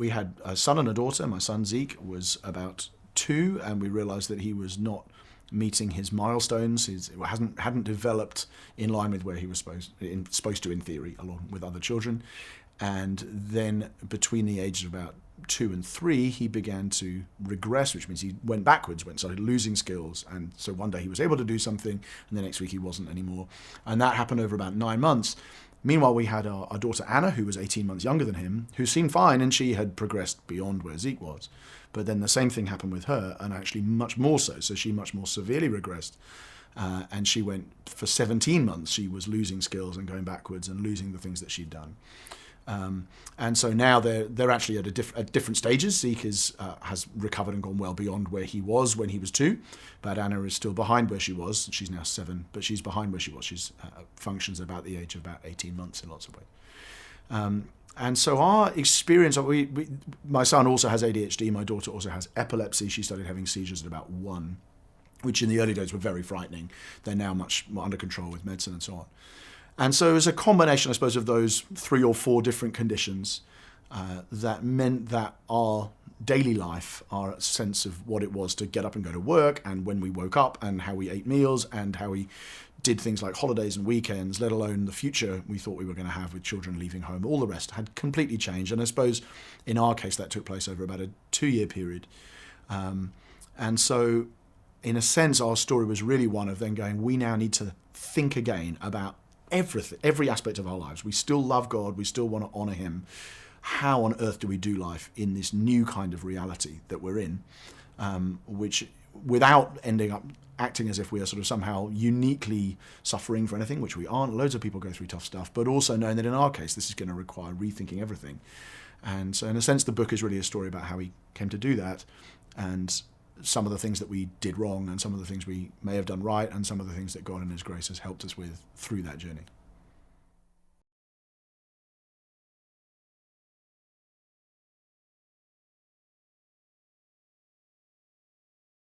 we had a son and a daughter. My son Zeke was about 2, and we realised that he was not meeting his milestones. He hadn't developed in line with where he was supposed to in theory, along with other children. And then between the ages of about 2 and 3, he began to regress, which means he went backwards, started losing skills. And so one day he was able to do something, and the next week he wasn't anymore. And that happened over about 9 months. Meanwhile, we had our daughter Anna, who was 18 months younger than him, who seemed fine, and she had progressed beyond where Zeke was. But then the same thing happened with her, and actually much more so. So she much more severely regressed. And she went, for 17 months, she was losing skills and going backwards and losing the things that she'd done. And so now they're actually at different stages. Zeke has recovered and gone well beyond where he was when he was 2, but Anna is still behind where she was. She's now 7, but she's behind where she was. She's functions about the age of about 18 months in lots of ways. And so our experience, my son also has ADHD. My daughter also has epilepsy. She started having seizures at about 1, which in the early days were very frightening. They're now much more under control with medicine and so on. And so it was a combination, I suppose, of those 3 or 4 different conditions that meant that our daily life, our sense of what it was to get up and go to work, and when we woke up, and how we ate meals, and how we did things like holidays and weekends, let alone the future we thought we were going to have with children leaving home, all the rest had completely changed. And I suppose in our case that took place over about a 2-year period. And so in a sense, our story was really one of then going, we now need to think again about everything, every aspect of our lives. We still love God. We still want to honour him. How on earth do we do life in this new kind of reality that we're in, which without ending up acting as if we are sort of somehow uniquely suffering for anything, which we aren't. Loads of people go through tough stuff, but also knowing that in our case, this is going to require rethinking everything. And so in a sense, the book is really a story about how we came to do that, and some of the things that we did wrong, and some of the things we may have done right, and some of the things that God in his grace has helped us with through that journey.